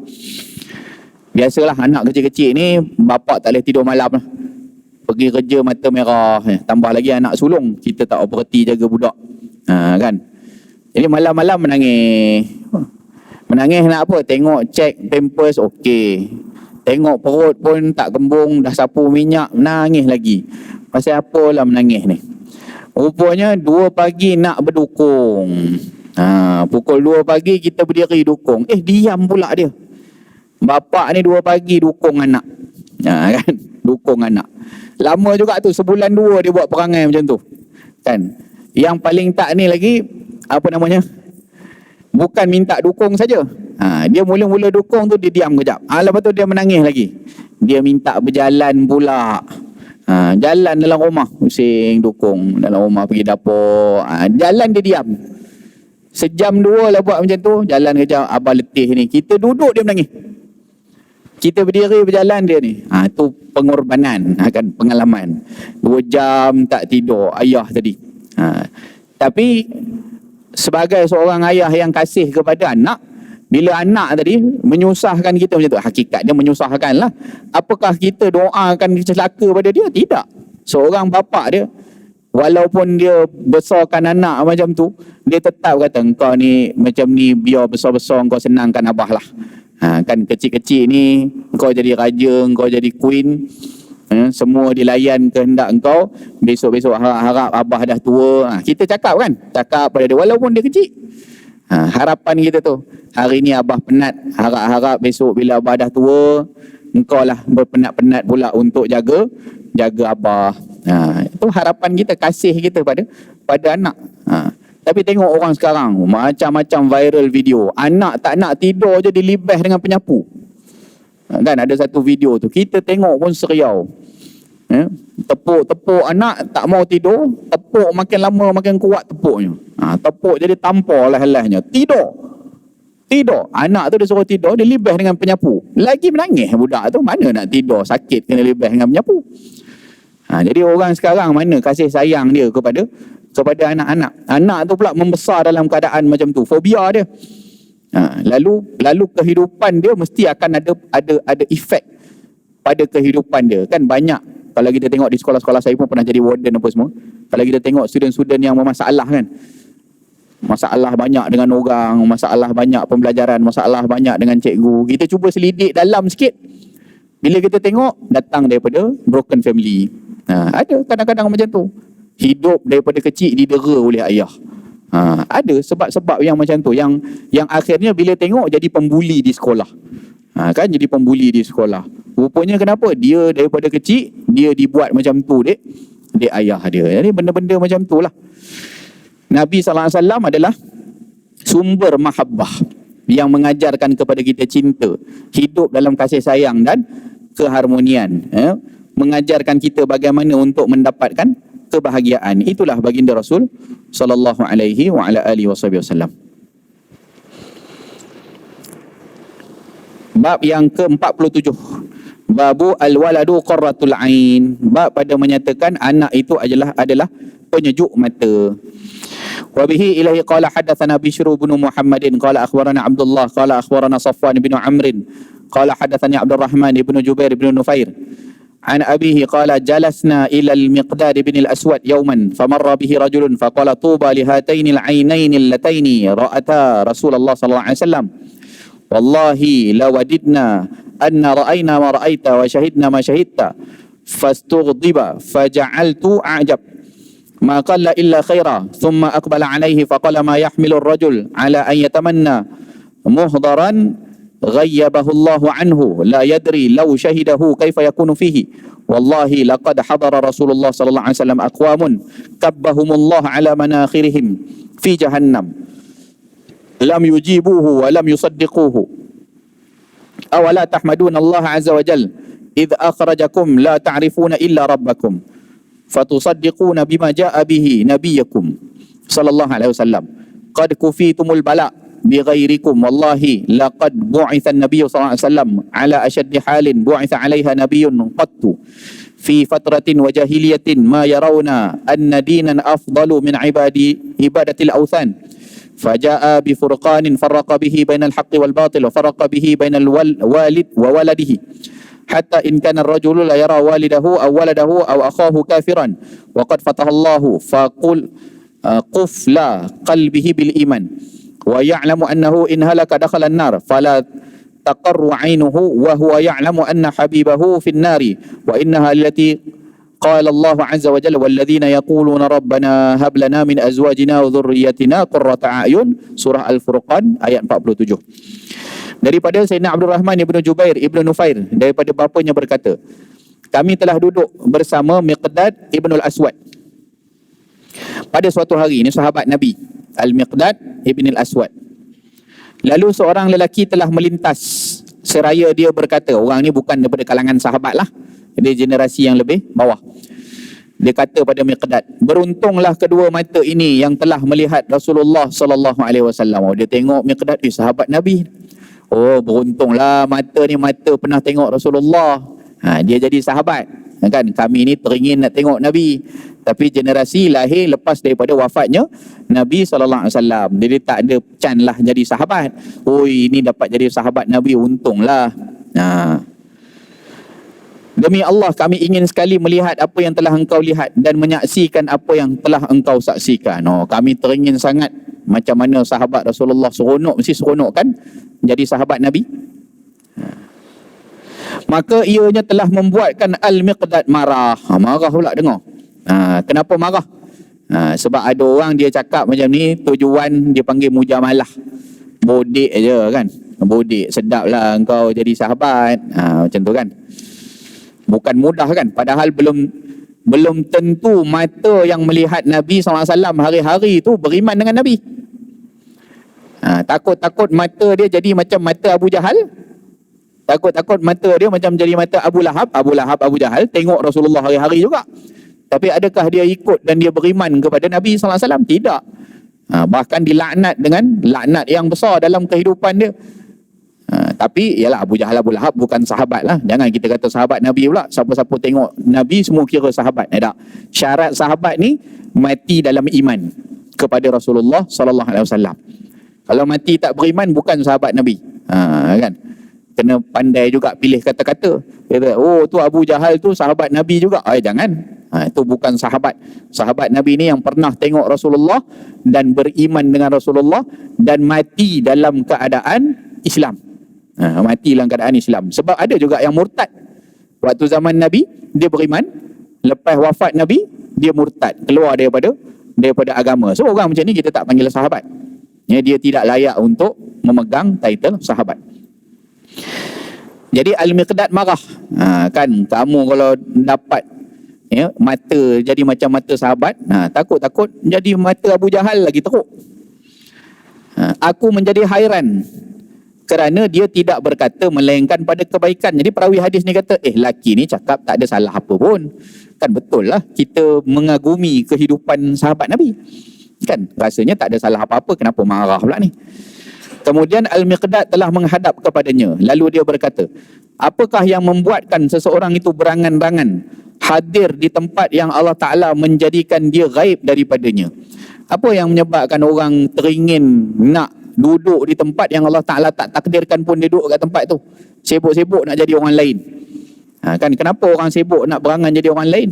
Biasalah anak kecil-kecil ni bapak tak boleh tidur malam lah. Pergi kerja mata merah, tambah lagi anak sulung, kita tak operati jaga budak. Kan. Jadi malam-malam menangis. Menangis nak apa? Tengok cek pampers okey. Tengok perut pun tak kembung, dah sapu minyak, menangis lagi. Pasal apalah menangis ni? Rupanya 2 pagi nak berdukung. Pukul 2 pagi kita berdiri dukung. Diam pula dia. Bapak ni 2 pagi dukung anak. Kan? Dukung anak. Lama juga tu, sebulan 2 dia buat perangai macam tu. Kan? Yang paling tak ni lagi, apa namanya? Bukan minta dukung saja. Dia mula-mula dukung tu dia diam kejap. Lepas tu dia menangis lagi. Dia minta berjalan pula. Jalan dalam rumah, pusing dukung dalam rumah, pergi dapur, jalan dia diam. Sejam 2 lah buat macam tu. Jalan kejap, abah letih ni, kita duduk dia menangis. Kita berdiri berjalan dia ni. Tu pengorbanan, kan, pengalaman. 2 jam tak tidur ayah tadi. Tapi sebagai seorang ayah yang kasih kepada anak, bila anak tadi menyusahkan kita macam tu, hakikat dia menyusahkan lah. Apakah kita doakan celaka pada dia? Tidak. Seorang bapa dia, walaupun dia besarkan anak macam tu, dia tetap kata, engkau ni macam ni, biar besar-besar engkau senangkan abah lah. Kan kecil-kecil ni, engkau jadi raja, engkau jadi queen, semua dilayan kehendak engkau. Besok-besok harap-harap abah dah tua. Kita cakap kan, cakap pada dia walaupun dia kecil. Harapan kita tu, hari ni abah penat, harap-harap besok bila abah dah tua, engkau lah berpenat-penat pula untuk jaga abah. Itu harapan kita, kasih kita pada anak. Tapi tengok orang sekarang, macam-macam viral video, anak tak nak tidur je dilibas dengan penyapu. Kan ada satu video tu, kita tengok pun seriau. Tepuk anak tak mau tidur, tepuk makin lama makin kuat tepuknya. Tepuk jadi tampar lah-lahnya. Tidur. Anak tu dia suruh tidur, dia libas dengan penyapu. Lagi menangis budak tu, mana nak tidur, sakit kena libas dengan penyapu. Jadi orang sekarang mana kasih sayang dia kepada anak-anak. Anak tu pula membesar dalam keadaan macam tu, fobia dia. Lalu kehidupan dia mesti akan ada efek pada kehidupan dia. Kan banyak, kalau kita tengok di sekolah-sekolah, saya pun pernah jadi warden apa semua. Kalau kita tengok student-student yang bermasalah kan, masalah banyak dengan orang, masalah banyak pembelajaran, masalah banyak dengan cikgu, kita cuba selidik dalam sikit. Bila kita tengok, datang daripada broken family. Ada kadang-kadang macam tu, hidup daripada kecil didera oleh ayah. Ada sebab-sebab yang macam tu, yang akhirnya bila tengok jadi pembuli di sekolah. Kan jadi pembuli di sekolah. Rupanya kenapa? Dia daripada kecil dia dibuat macam tu dek ayah dia. Jadi benda-benda macam tu lah. Nabi SAW adalah sumber mahabbah yang mengajarkan kepada kita cinta, hidup dalam kasih sayang dan keharmonian. Mengajarkan kita bagaimana untuk mendapatkan kebahagiaan. Itulah baginda Rasul sallallahu alaihi wa ala alihi wasallam. Bab yang ke-47. Babu al-waladu qurratul ain. Bab pada menyatakan anak itu adalah penyejuk mata. Wa bihi ilahi qala hadatsana Bishr bin Muhammadin qala akhbarana Abdullah qala akhbarana Safwan bin Amr qala hadatsani Abdurrahman bin Jubair bin Nufair an abihi qala jalasna ila al-Miqdad bin al-Aswad yawman famarra bihi rajulun faqala tuba li hataini al-ainain allataini ra'ata Rasulullah sallallahu alaihi wasallam wallahi lawadidna anna ra'ayna ma ra'aita wa shahidna ma shahidta fastughdiba faja'altu a'jab ma qalla illa khaira thumma aqbala alayhi faqala ma yahmilu ar-rajul ala an yatamanna muhdaran غيبه الله عنه لا يدري لو شهده كيف يكون فيه والله لقد حضر رسول الله صلى الله عليه وسلم أقوام كبهم الله على مناخرهم في جهنم لم يجيبوه ولم يصدقوه أولا تحمدون الله عز وجل إذ أخرجكم لا تعرفون إلا ربكم فتصدقون بما جاء به نبيكم صلى الله عليه وسلم قد كفيتم البلاء بغيركم والله لقد بعث النبي صلى الله عليه وسلم على أشد حال بعث عليها نبي قط fi fatratin wa jahiliyatin ma yarawna anna dinan afdalu min ibadatil awthan faja'a bi furqanin farraqa bihi bainal haqqi wal batil wa farraqa bihi bainal walid wa waladihi hatta in kana ar-rajulu la yara walidahu aw waladahu aw akhahu kafiran wa qad fataha Allahu faqul qufla qalbihi bil iman wa ya'lamu annahu in halaka dakhala an-nar fala taqarru 'ainuhu wa huwa ya'lamu anna habibahu fin nari wa innaha allati qala Allah 'azza wa jalla walladzina yaquluna rabbana hab lana min azwajina wa dhurriyyatina qurrata a'yun, surah Al-Furqan ayat 47. Daripada Sayyidina Abdul Rahman ibn Jubair ibn Nufair, daripada bapanya berkata, kami telah duduk bersama Miqdad ibn al-Aswad pada suatu hari. Ini sahabat Nabi, Al-Miqdad ibn al-Aswad. Lalu seorang lelaki telah melintas seraya dia berkata, orang ni bukan daripada kalangan sahabat lah, dia generasi yang lebih bawah. Dia kata pada Miqdad, beruntunglah kedua mata ini yang telah melihat Rasulullah sallallahu alaihi wasallam. Dia tengok Miqdad, sahabat Nabi. Oh, beruntunglah mata ni, mata pernah tengok Rasulullah. Dia jadi sahabat. Kan kami ni teringin nak tengok Nabi, tapi generasi lahir lepas daripada wafatnya Nabi sallallahu alaihi wasallam. Jadi tak ada can lah jadi sahabat. Oh, ini dapat jadi sahabat Nabi, untunglah. Demi Allah, kami ingin sekali melihat apa yang telah engkau lihat dan menyaksikan apa yang telah engkau saksikan. Kami teringin sangat macam mana sahabat Rasulullah seronok, mesti seronok kan jadi sahabat Nabi. Maka ianya telah membuatkan Al-Miqdad marah. Marah pula dengar. Kenapa marah? Sebab ada orang dia cakap macam ni, tujuan dia panggil mujamalah. Bodek je kan. Bodek, sedap lah engkau jadi sahabat. Macam tu kan. Bukan mudah kan. Padahal belum tentu mata yang melihat Nabi SAW hari-hari tu beriman dengan Nabi. Takut-takut mata dia jadi macam mata Abu Jahal. Takut-takut mata dia macam jadi mata Abu Lahab, Abu Jahal tengok Rasulullah hari-hari juga. Tapi adakah dia ikut dan dia beriman kepada Nabi SAW? Tidak. Bahkan dilaknat dengan laknat yang besar dalam kehidupan dia. Tapi ialah Abu Jahal, Abu Lahab bukan sahabat lah. Jangan kita kata sahabat Nabi pula. Siapa-siapa tengok Nabi semua kira sahabat. Tak. Syarat sahabat ni mati dalam iman kepada Rasulullah SAW. Kalau mati tak beriman bukan sahabat Nabi. Kan? Kena pandai juga pilih kata-kata. Kata, oh tu Abu Jahal tu sahabat Nabi juga. Jangan. Itu bukan sahabat. Sahabat Nabi ni yang pernah tengok Rasulullah dan beriman dengan Rasulullah dan mati dalam keadaan Islam. Mati dalam keadaan Islam. Sebab ada juga yang murtad. Waktu zaman Nabi dia beriman, lepas wafat Nabi dia murtad, keluar daripada agama. So orang macam ni kita tak panggil sahabat. Dia tidak layak untuk memegang title sahabat. Jadi Al-Miqdad marah. Kan kamu kalau dapat mata jadi macam mata sahabat, takut-takut jadi mata Abu Jahal lagi teruk. Aku menjadi hairan kerana dia tidak berkata melainkan pada kebaikan. Jadi perawi hadis ni kata, laki ni cakap tak ada salah apa pun. Kan betul lah kita mengagumi kehidupan sahabat Nabi. Kan rasanya tak ada salah apa-apa, kenapa marah pula ni? Kemudian Al-Miqdad telah menghadap kepadanya. Lalu dia berkata, apakah yang membuatkan seseorang itu berangan-angan hadir di tempat yang Allah Ta'ala menjadikan dia gaib daripadanya? Apa yang menyebabkan orang teringin nak duduk di tempat yang Allah Ta'ala tak takdirkan pun dia duduk kat tempat tu? Sibuk-sibuk nak jadi orang lain. Kan kenapa orang sibuk nak berangan jadi orang lain?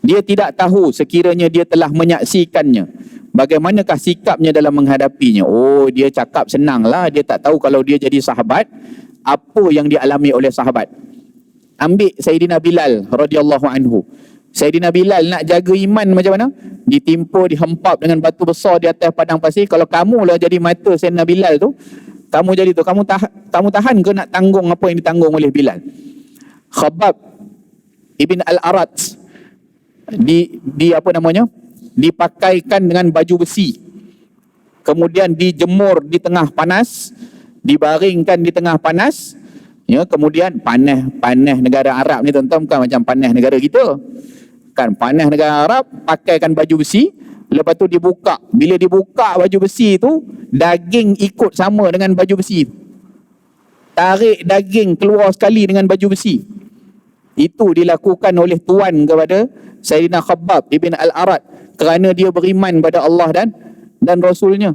Dia tidak tahu sekiranya dia telah menyaksikannya. Bagaimanakah sikapnya dalam menghadapinya? Oh, dia cakap senanglah. Dia tak tahu kalau dia jadi sahabat, apa yang dialami oleh sahabat. Ambil Sayyidina Bilal radhiyallahu anhu. Sayyidina Bilal nak jaga iman macam mana? Ditimpa, dihempap dengan batu besar di atas padang pasir. Kalau kamu lah jadi mata Sayyidina Bilal tu, kamu jadi tu, kamu tahan ke nak tanggung apa yang ditanggung oleh Bilal? Khabbab Ibn Al-Arat dipakaikan dengan baju besi, kemudian dijemur di tengah panas, dibaringkan di tengah panas, kemudian panas negara Arab ni tuan-tuan bukan macam panas negara kita. Kan panas negara Arab, pakaikan baju besi, lepas tu dibuka. Bila dibuka baju besi tu, daging ikut sama dengan baju besi. Tarik daging keluar sekali dengan baju besi. Itu dilakukan oleh tuan kepada Sayyidina Khabbab ibn Al-Arat kerana dia beriman pada Allah dan Rasulnya.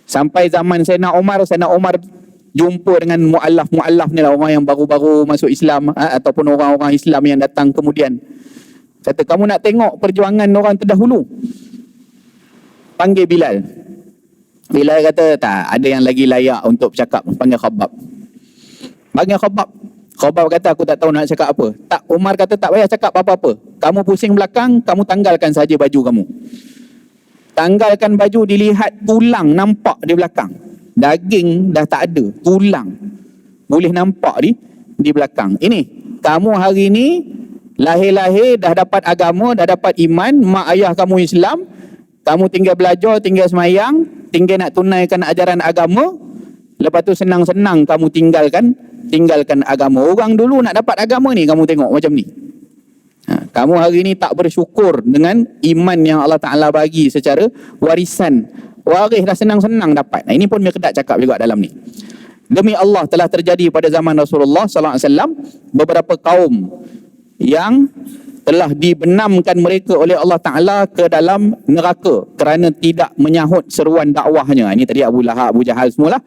Sampai zaman Sayyidina Umar jumpa dengan mu'allaf ni lah, orang yang baru-baru masuk Islam, ataupun orang-orang Islam yang datang kemudian. Kata, kamu nak tengok perjuangan orang terdahulu? Panggil Bilal. Bilal kata, tak, ada yang lagi layak untuk bercakap. Panggil Khabbab. Khabbab kata, aku tak tahu nak cakap apa. Tak, Umar kata, tak payah cakap apa-apa. Kamu pusing belakang, kamu tanggalkan saja baju kamu. Tanggalkan baju, dilihat tulang nampak di belakang. Daging dah tak ada, tulang boleh nampak di belakang. Ini, kamu hari ini lahir-lahir dah dapat agama, dah dapat iman, mak ayah kamu Islam, kamu tinggal belajar, tinggal semayang, tinggal nak tunaikan ajaran agama, lepas tu senang-senang kamu tinggalkan agama. Orang dulu nak dapat agama ni, kamu tengok macam ni. Kamu hari ini tak bersyukur dengan iman yang Allah Ta'ala bagi secara warisan. Waris dah senang-senang dapat. Ini pun Miqdad cakap juga dalam ni. Demi Allah, telah terjadi pada zaman Rasulullah SAW beberapa kaum yang telah dibenamkan mereka oleh Allah Ta'ala ke dalam neraka kerana tidak menyahut seruan dakwahnya. Ini tadi Abu Lahab, Abu Jahal semualah.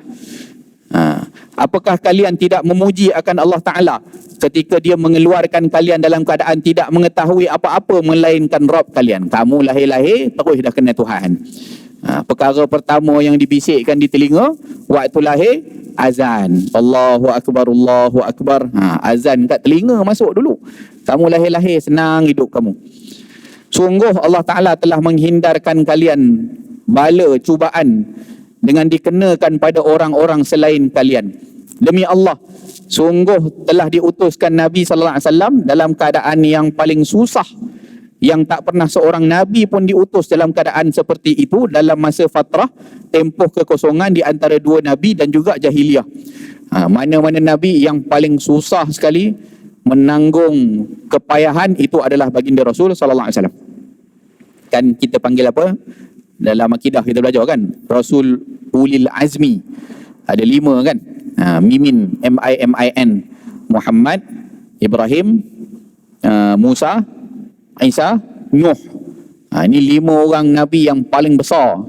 Apakah kalian tidak memuji akan Allah Ta'ala ketika dia mengeluarkan kalian dalam keadaan tidak mengetahui apa-apa melainkan Rabb kalian? Kamu lahir-lahir terus dah kena Tuhan. Perkara pertama yang dibisikkan di telinga waktu lahir, azan. Allahu Akbar, Allahu Akbar. Azan kat telinga masuk dulu. Kamu lahir-lahir senang hidup kamu. Sungguh Allah Ta'ala telah menghindarkan kalian bala, cubaan dengan dikenakan pada orang-orang selain kalian. Demi Allah, sungguh telah diutuskan Nabi SAW dalam keadaan yang paling susah, yang tak pernah seorang Nabi pun diutus dalam keadaan seperti itu dalam masa fatrah tempoh kekosongan di antara dua Nabi dan juga jahiliyah. Mana-mana Nabi yang paling susah sekali menanggung kepayahan itu adalah baginda Rasul SAW. Kan kita panggil apa? Dalam akidah kita belajar kan? Rasul Ulil Azmi. Ada 5 kan? Mimin, M-I-M-I-N. Muhammad, Ibrahim, Musa, Isa, Nuh. Ini 5 orang Nabi yang paling besar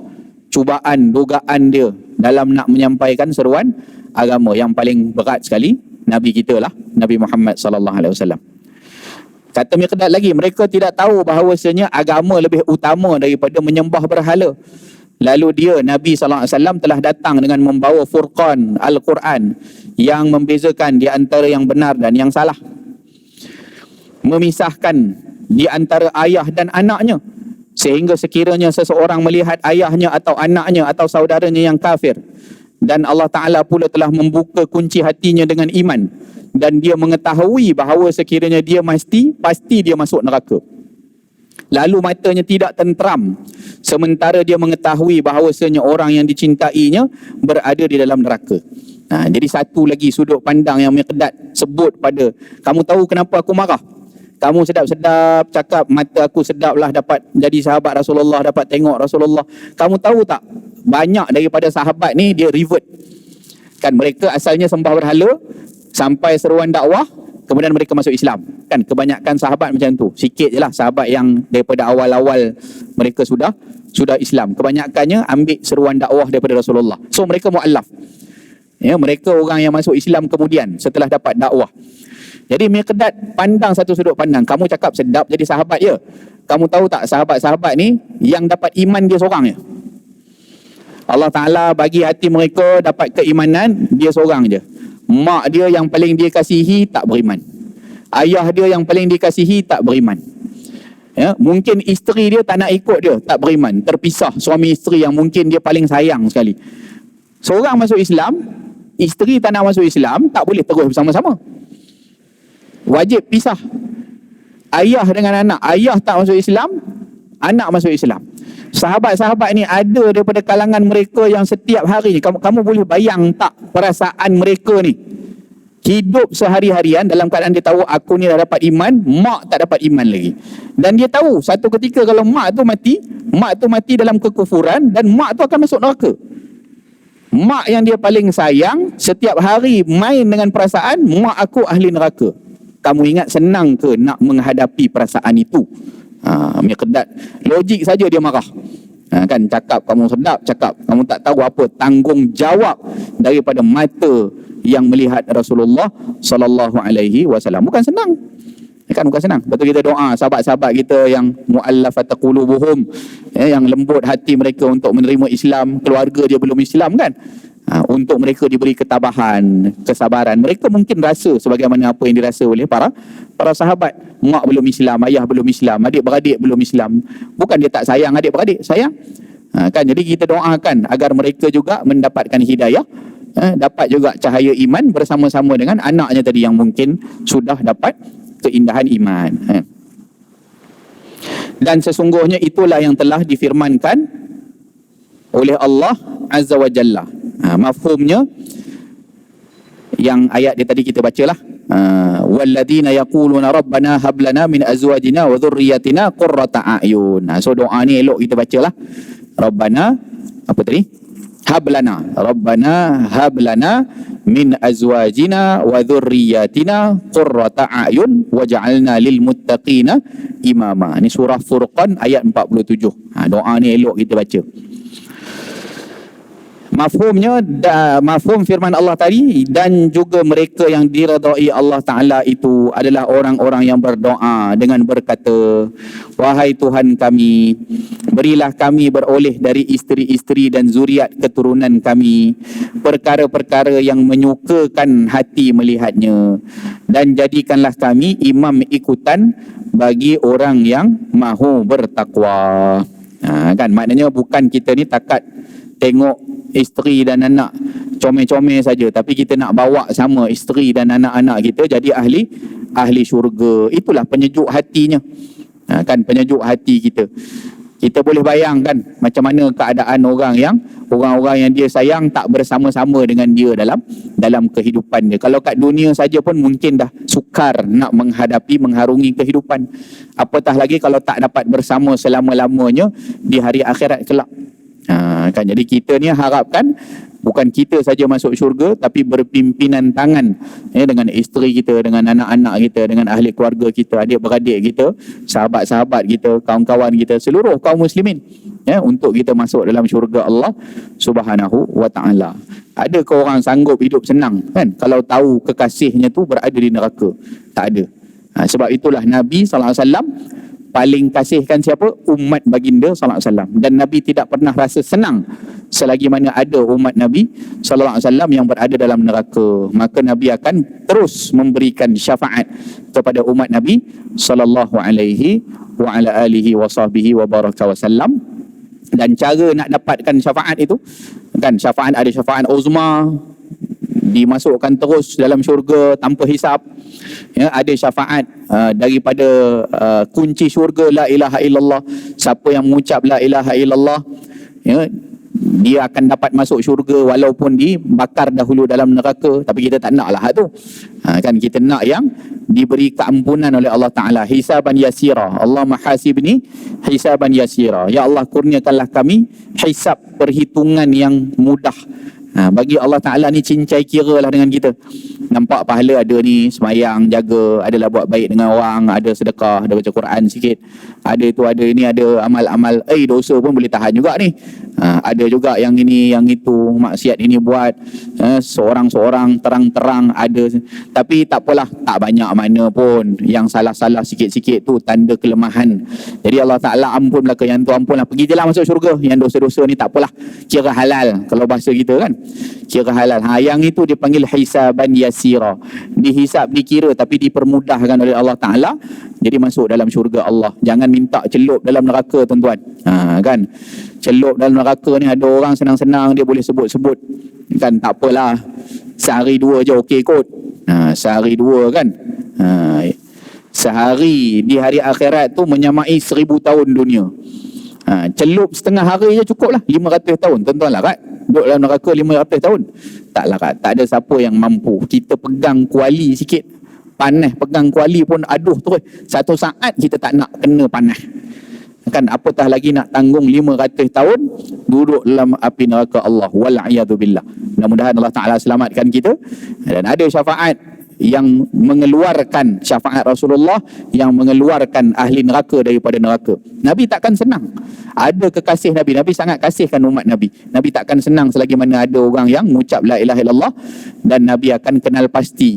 cubaan, dugaan dia dalam nak menyampaikan seruan agama. Yang paling berat sekali Nabi kita lah, Nabi Muhammad SAW. Kata Miqdad lagi, mereka tidak tahu bahawasanya agama lebih utama daripada menyembah berhala. Lalu dia, Nabi SAW telah datang dengan membawa Furqan, Al-Quran, yang membezakan di antara yang benar dan yang salah, memisahkan di antara ayah dan anaknya, sehingga sekiranya seseorang melihat ayahnya atau anaknya atau saudaranya yang kafir, dan Allah Ta'ala pula telah membuka kunci hatinya dengan iman, dan dia mengetahui bahawa sekiranya dia pasti dia masuk neraka, lalu matanya tidak tenteram sementara dia mengetahui bahawasanya orang yang dicintainya berada di dalam neraka. Jadi satu lagi sudut pandang yang Miqdad sebut pada, kamu tahu kenapa aku marah? Kamu sedap-sedap cakap, mata aku sedap lah dapat jadi sahabat Rasulullah, dapat tengok Rasulullah. Kamu tahu tak, banyak daripada sahabat ni dia revert. Kan mereka asalnya sembah berhala, sampai seruan dakwah, kemudian mereka masuk Islam. Kan kebanyakan sahabat macam tu. Sikit je lah sahabat yang daripada awal-awal mereka sudah Islam. Kebanyakannya ambil seruan dakwah daripada Rasulullah. So mereka mu'allaf. Ya, mereka orang yang masuk Islam kemudian setelah dapat dakwah. Jadi Miqdad pandang satu sudut pandang. Kamu cakap sedap jadi sahabat je. Kamu tahu tak sahabat-sahabat ni yang dapat iman dia seorang je. Allah Ta'ala bagi hati mereka dapat keimanan dia seorang je. Mak dia yang paling dia kasihi tak beriman. Ayah dia yang paling dikasihi tak beriman. Ya, mungkin isteri dia tak nak ikut dia, tak beriman. Terpisah suami isteri yang mungkin dia paling sayang sekali. Seorang masuk Islam, isteri tak nak masuk Islam, tak boleh terus bersama-sama. Wajib pisah. Ayah dengan anak, ayah tak masuk Islam, anak masuk Islam. Sahabat-sahabat ni ada daripada kalangan mereka yang setiap hari ni, kamu boleh bayang tak perasaan mereka ni hidup sehari-harian dalam keadaan dia tahu aku ni dah dapat iman, mak tak dapat iman lagi. Dan dia tahu satu ketika kalau mak tu mati dalam kekufuran dan mak tu akan masuk neraka. Mak yang dia paling sayang setiap hari main dengan perasaan mak aku ahli neraka. Kamu ingat senang ke nak menghadapi perasaan itu? Miqdad logik saja dia marah. Kan cakap kamu sedap, cakap kamu tak tahu apa tanggungjawab daripada mata yang melihat Rasulullah sallallahu alaihi wasallam. Bukan senang. Kan bukan senang. Betul kita doa sahabat-sahabat kita yang muallafat qulubuhum, yang lembut hati mereka untuk menerima Islam, keluarga dia belum Islam kan? Untuk mereka diberi ketabahan, kesabaran. Mereka mungkin rasa sebagaimana apa yang dirasa oleh para sahabat. Mak belum Islam, ayah belum Islam, adik-beradik belum Islam. Bukan dia tak sayang adik-beradik, sayang. Kan jadi kita doakan agar mereka juga mendapatkan hidayah, dapat juga cahaya iman bersama-sama dengan anaknya tadi yang mungkin sudah dapat keindahan iman. Dan sesungguhnya itulah yang telah difirmankan oleh Allah Azza wa Jalla. Mafhumnya yang ayat dia tadi kita bacalah, walladzina yaquluna rabbana hab lana min azwajina wa dhurriyyatina qurrata a'yun. So doa ni elok kita bacalah, rabbana apa tadi, hablana, rabbana hablana min azwajina wa dhurriyyatina qurrata a'yun waj'alna lil muttaqina imama. Ni surah Furqan ayat 47. Doa ni elok kita baca. Mafhumnya, mafhum firman Allah tadi, dan juga mereka yang diredai Allah Ta'ala itu adalah orang-orang yang berdoa dengan berkata, wahai Tuhan kami, berilah kami beroleh dari isteri-isteri dan zuriat keturunan kami perkara-perkara yang menyukakan hati melihatnya, dan jadikanlah kami imam ikutan bagi orang yang mahu bertakwa. Kan maknanya bukan kita ni takat tengok isteri dan anak comel-comel saja, tapi kita nak bawa sama isteri dan anak-anak kita jadi ahli syurga. Itulah penyejuk hatinya. Kan penyejuk hati kita. Kita boleh bayangkan macam mana keadaan orang-orang yang dia sayang tak bersama-sama dengan dia dalam kehidupan dia. Kalau kat dunia saja pun mungkin dah sukar nak mengharungi kehidupan. Apatah lagi kalau tak dapat bersama selama-lamanya di hari akhirat kelak. Kan jadi kita ni harapkan bukan kita saja masuk syurga, tapi berpimpinan tangan dengan isteri kita, dengan anak-anak kita, dengan ahli keluarga kita, adik-beradik kita, sahabat-sahabat kita, kawan-kawan kita, seluruh kaum muslimin, untuk kita masuk dalam syurga Allah Subhanahu wa taala. Adakah orang sanggup hidup senang kan kalau tahu kekasihnya tu berada di neraka? Tak ada. Sebab itulah Nabi sallallahu alaihi wasallam paling kasihkan siapa? Umat baginda sallallahu alaihi wasallam. Dan Nabi tidak pernah rasa senang selagi mana ada umat Nabi sallallahu alaihi wasallam yang berada dalam neraka. Maka Nabi akan terus memberikan syafaat kepada umat Nabi sallallahu alaihi wa ala alihi wa sahbihi wa baraka wasallam. Dan cara nak dapatkan syafaat itu kan, syafaat ada syafaat uzma, dimasukkan terus dalam syurga tanpa hisap. Ada syafaat daripada kunci syurga, la ilaha illallah. Siapa yang mengucap la ilaha illallah, dia akan dapat masuk syurga walaupun dibakar dahulu dalam neraka. Tapi kita tak nak lah tu. Kan kita nak yang diberi keampunan oleh Allah Ta'ala. Hisaban yasira. Allah mahasibni hisaban yasira. Ya Allah, kurniakanlah kami hisab, perhitungan yang mudah. Bagi Allah Ta'ala ni cincai kira lah dengan kita. Nampak pahala ada ni, semayang, jaga, adalah buat baik dengan orang, ada sedekah, ada baca Quran sikit, ada itu, ada ini, ada amal-amal, dosa pun boleh tahan juga ni. Ada juga yang ini, yang itu, maksiat ini buat, seorang-seorang terang-terang ada. Tapi tak apalah, tak banyak mana pun. Yang salah-salah sikit-sikit tu tanda kelemahan. Jadi Allah Ta'ala ampunlah ke yang tu, ampunlah, pergi je lah masuk syurga. Yang dosa-dosa ni tak apalah, kira halal kalau bahasa kita kan, kira halal. Yang itu dipanggil hisaban yasira. Dihisap, dikira, tapi dipermudahkan oleh Allah Ta'ala. Jadi masuk dalam syurga Allah. Jangan minta celup dalam neraka, tuan-tuan. Kan, celup dalam neraka ni ada orang senang-senang dia boleh sebut-sebut. Kan tak apalah, sehari dua je okey kot. Sehari dua kan. Sehari di hari akhirat tu menyamai 1000 tahun dunia. Celup setengah hari je cukup lah, 500 tahun. Tuan-tuan lah Kat, duduk dalam neraka 500 tahun. Taklah Kat, tak ada siapa yang mampu. Kita pegang kuali sikit, panas, pegang kuali pun aduh terus. Satu saat kita tak nak kena panas. Kan apatah lagi nak tanggung 500 tahun duduk dalam api neraka Allah. Wal'iyadu billah. Mudah-mudahan Allah Ta'ala selamatkan kita. Dan ada syafaat yang mengeluarkan syafaat Rasulullah, yang mengeluarkan ahli neraka daripada neraka. Nabi takkan senang. Ada kekasih Nabi, Nabi sangat kasihkan umat Nabi. Nabi takkan senang selagi mana ada orang yang mengucap la ilaha illallah, dan Nabi akan kenal pasti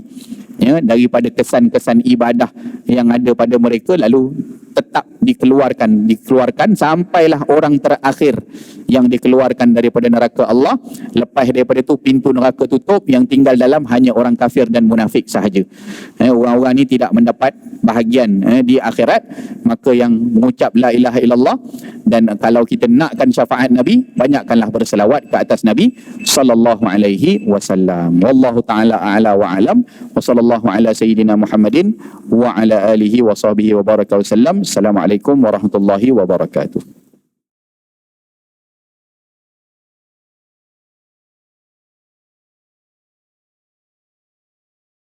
daripada kesan-kesan ibadah yang ada pada mereka, lalu tetap dikeluarkan sampailah orang terakhir yang dikeluarkan daripada neraka Allah. Lepas daripada itu pintu neraka tutup, yang tinggal dalam hanya orang kafir dan munafik sahaja. Orang-orang ni tidak mendapat bahagian di akhirat. Maka yang mengucap la ilaha illallah, dan kalau kita nakkan syafaat Nabi, banyakkanlah berselawat ke atas Nabi sallallahu alaihi wasallam. Wallahu taala a'la wa alam, wa sallallahu ala sayyidina Muhammadin wa ala alihi wa sahbihi wa baraka wasallam. Assalamualaikum warahmatullahi wabarakatuh.